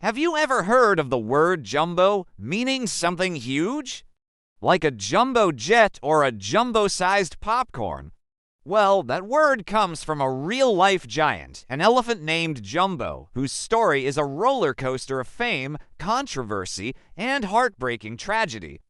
Have you ever heard of the word jumbo meaning something huge? Like a jumbo jet or a jumbo-sized popcorn? Well, that word comes from a real-life giant, an elephant named Jumbo, whose story is a roller coaster of fame, controversy, and heartbreaking tragedy.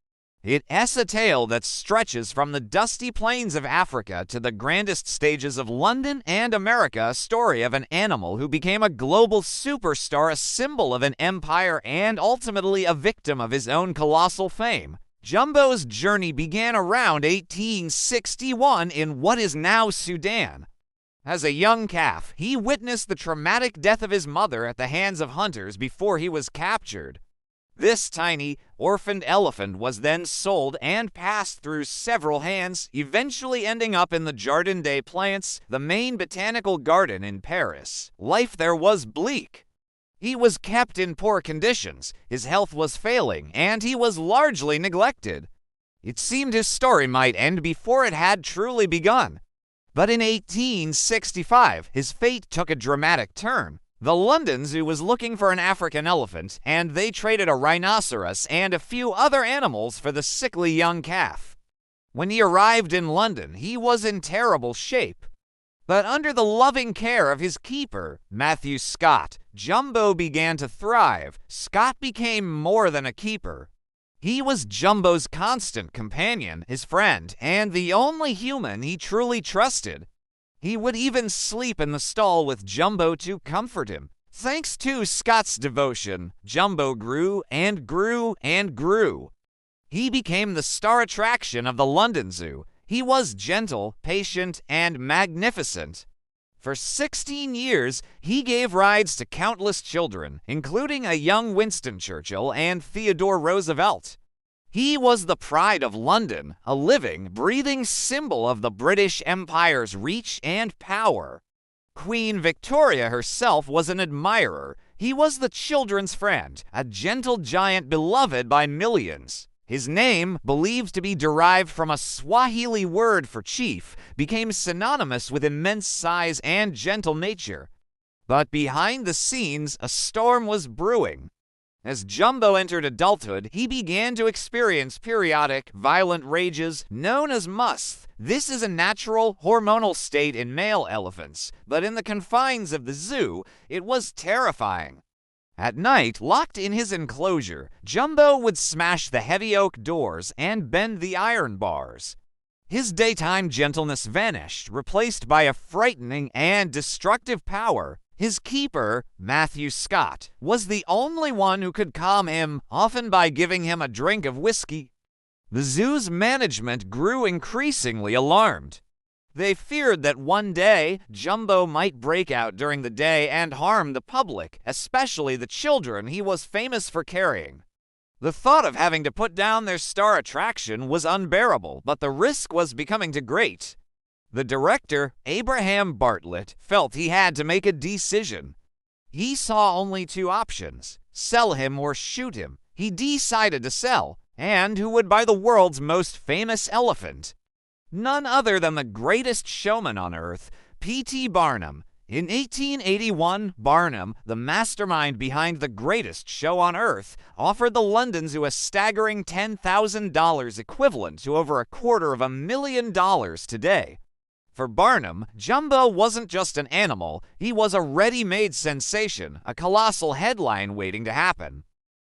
It is a tale that stretches from the dusty plains of Africa to the grandest stages of London and America, a story of an animal who became a global superstar, a symbol of an empire, and ultimately a victim of his own colossal fame. Jumbo's journey began around 1861 in what is now Sudan. As a young calf, he witnessed the traumatic death of his mother at the hands of hunters before he was captured. This tiny, orphaned elephant was then sold and passed through several hands, eventually ending up in the Jardin des Plantes, the main botanical garden in Paris. Life there was bleak. He was kept in poor conditions, his health was failing, and he was largely neglected. It seemed his story might end before it had truly begun. But in 1865, his fate took a dramatic turn. The London Zoo was looking for an African elephant, and they traded a rhinoceros and a few other animals for the sickly young calf. When he arrived in London, he was in terrible shape. But under the loving care of his keeper, Matthew Scott, Jumbo began to thrive. Scott became more than a keeper. He was Jumbo's constant companion, his friend, and the only human he truly trusted. He would even sleep in the stall with Jumbo to comfort him. Thanks to Scott's devotion, Jumbo grew and grew and grew. He became the star attraction of the London Zoo. He was gentle, patient, and magnificent. For 16 years, he gave rides to countless children, including a young Winston Churchill and Theodore Roosevelt. He was the pride of London, a living, breathing symbol of the British Empire's reach and power. Queen Victoria herself was an admirer. He was the children's friend, a gentle giant beloved by millions. His name, believed to be derived from a Swahili word for chief, became synonymous with immense size and gentle nature. But behind the scenes, a storm was brewing. As Jumbo entered adulthood, he began to experience periodic, violent rages known as musth. This is a natural, hormonal state in male elephants, but in the confines of the zoo, it was terrifying. At night, locked in his enclosure, Jumbo would smash the heavy oak doors and bend the iron bars. His daytime gentleness vanished, replaced by a frightening and destructive power. His keeper, Matthew Scott, was the only one who could calm him, often by giving him a drink of whiskey. The zoo's management grew increasingly alarmed. They feared that one day, Jumbo might break out during the day and harm the public, especially the children he was famous for carrying. The thought of having to put down their star attraction was unbearable, but the risk was becoming too great. The director, Abraham Bartlett, felt he had to make a decision. He saw only two options: sell him or shoot him. He decided to sell, and who would buy the world's most famous elephant? None other than the greatest showman on earth, P.T. Barnum. In 1881, Barnum, the mastermind behind the greatest show on earth, offered the London Zoo a staggering $10,000, equivalent to over $250,000 today. For Barnum, Jumbo wasn't just an animal, he was a ready-made sensation, a colossal headline waiting to happen.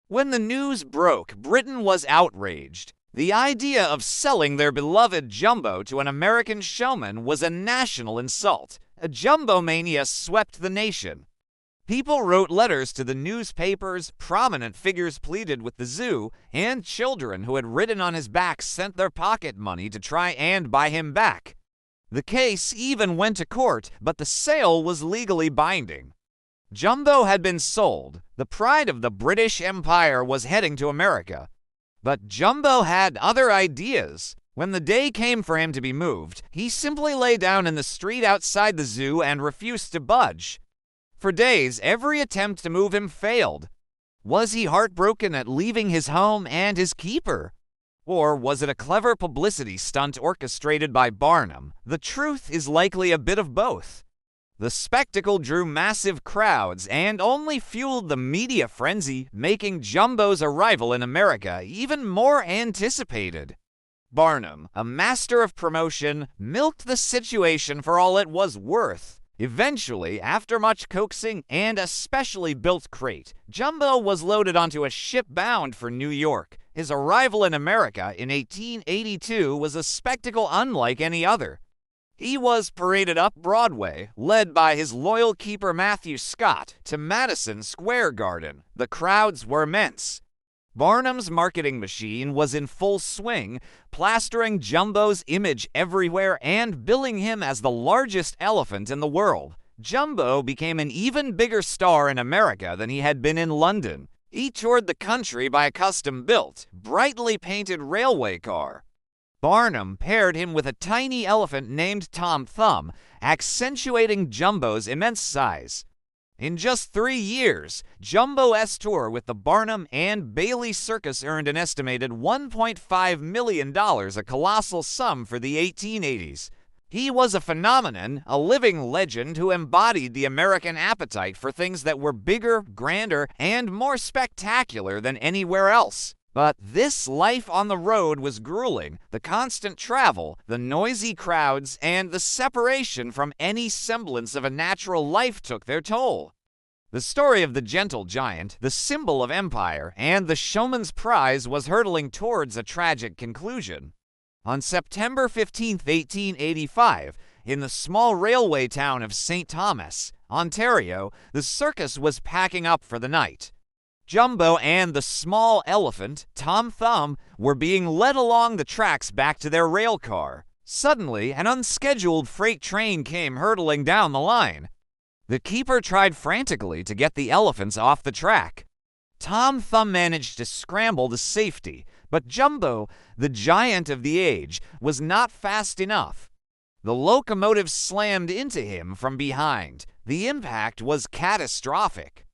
When the news broke, Britain was outraged. The idea of selling their beloved Jumbo to an American showman was a national insult. A Jumbo mania swept the nation. People wrote letters to the newspapers, prominent figures pleaded with the zoo, and children who had ridden on his back sent their pocket money to try and buy him back. The case even went to court, but the sale was legally binding. Jumbo had been sold. The pride of the British Empire was heading to America. But Jumbo had other ideas. When the day came for him to be moved, he simply lay down in the street outside the zoo and refused to budge. For days, every attempt to move him failed. Was he heartbroken at leaving his home and his keeper? Or was it a clever publicity stunt orchestrated by Barnum? The truth is likely a bit of both. The spectacle drew massive crowds and only fueled the media frenzy, making Jumbo's arrival in America even more anticipated. Barnum, a master of promotion, milked the situation for all it was worth. Eventually, after much coaxing and a specially built crate, Jumbo was loaded onto a ship bound for New York. His arrival in America in 1882 was a spectacle unlike any other. He was paraded up Broadway, led by his loyal keeper Matthew Scott, to Madison Square Garden. The crowds were immense. Barnum's marketing machine was in full swing, plastering Jumbo's image everywhere and billing him as the largest elephant in the world. Jumbo became an even bigger star in America than he had been in London. He toured the country by a custom-built, brightly painted railway car. Barnum paired him with a tiny elephant named Tom Thumb, accentuating Jumbo's immense size. In just 3 years, Jumbo's tour with the Barnum and Bailey Circus earned an estimated $1.5 million, a colossal sum for the 1880s. He was a phenomenon, a living legend who embodied the American appetite for things that were bigger, grander, and more spectacular than anywhere else. But this life on the road was grueling. The constant travel, the noisy crowds, and the separation from any semblance of a natural life took their toll. The story of the gentle giant, the symbol of empire, and the showman's prize was hurtling towards a tragic conclusion. On September 15, 1885, in the small railway town of St. Thomas, Ontario, the circus was packing up for the night. Jumbo and the small elephant, Tom Thumb, were being led along the tracks back to their rail car. Suddenly, an unscheduled freight train came hurtling down the line. The keeper tried frantically to get the elephants off the track. Tom Thumb managed to scramble to safety, but Jumbo, the giant of the age, was not fast enough. The locomotive slammed into him from behind. The impact was catastrophic.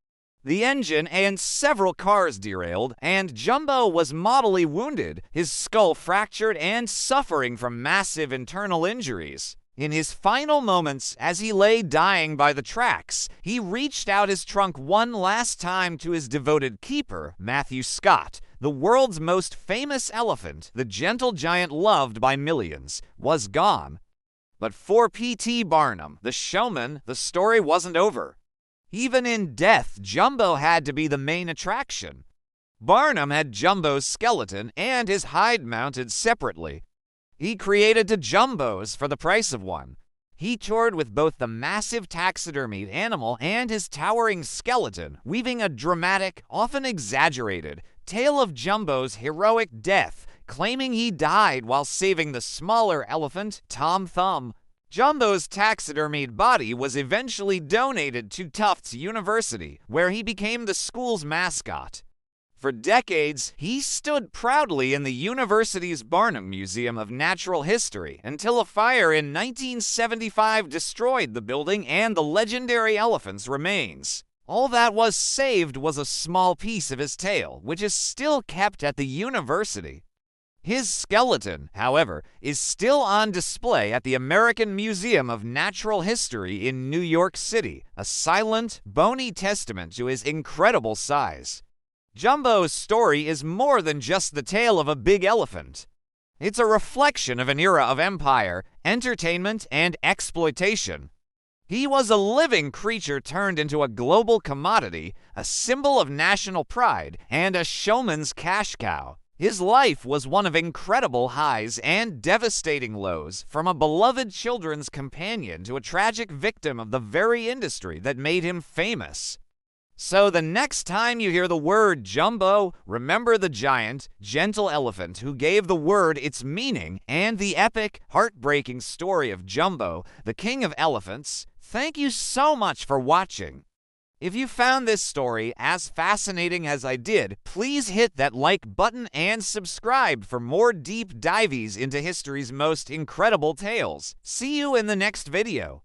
The engine and several cars derailed, and Jumbo was mortally wounded, his skull fractured and suffering from massive internal injuries. In his final moments, as he lay dying by the tracks, he reached out his trunk one last time to his devoted keeper, Matthew Scott. The world's most famous elephant, the gentle giant loved by millions, was gone. But for P.T. Barnum, the showman, the story wasn't over. Even in death, Jumbo had to be the main attraction. Barnum had Jumbo's skeleton and his hide mounted separately. He created two Jumbos for the price of one. He toured with both the massive taxidermied animal and his towering skeleton, weaving a dramatic, often exaggerated, tale of Jumbo's heroic death, claiming he died while saving the smaller elephant, Tom Thumb. Jumbo's taxidermied body was eventually donated to Tufts University, where he became the school's mascot. For decades, he stood proudly in the university's Barnum Museum of Natural History until a fire in 1975 destroyed the building and the legendary elephant's remains. All that was saved was a small piece of his tail, which is still kept at the university. His skeleton, however, is still on display at the American Museum of Natural History in New York City, a silent, bony testament to his incredible size. Jumbo's story is more than just the tale of a big elephant. It's a reflection of an era of empire, entertainment, and exploitation. He was a living creature turned into a global commodity, a symbol of national pride, and a showman's cash cow. His life was one of incredible highs and devastating lows, from a beloved children's companion to a tragic victim of the very industry that made him famous. So the next time you hear the word Jumbo, remember the giant, gentle elephant who gave the word its meaning and the epic, heartbreaking story of Jumbo, the king of elephants. Thank you so much for watching. If you found this story as fascinating as I did, please hit that like button and subscribe for more deep dives into history's most incredible tales. See you in the next video.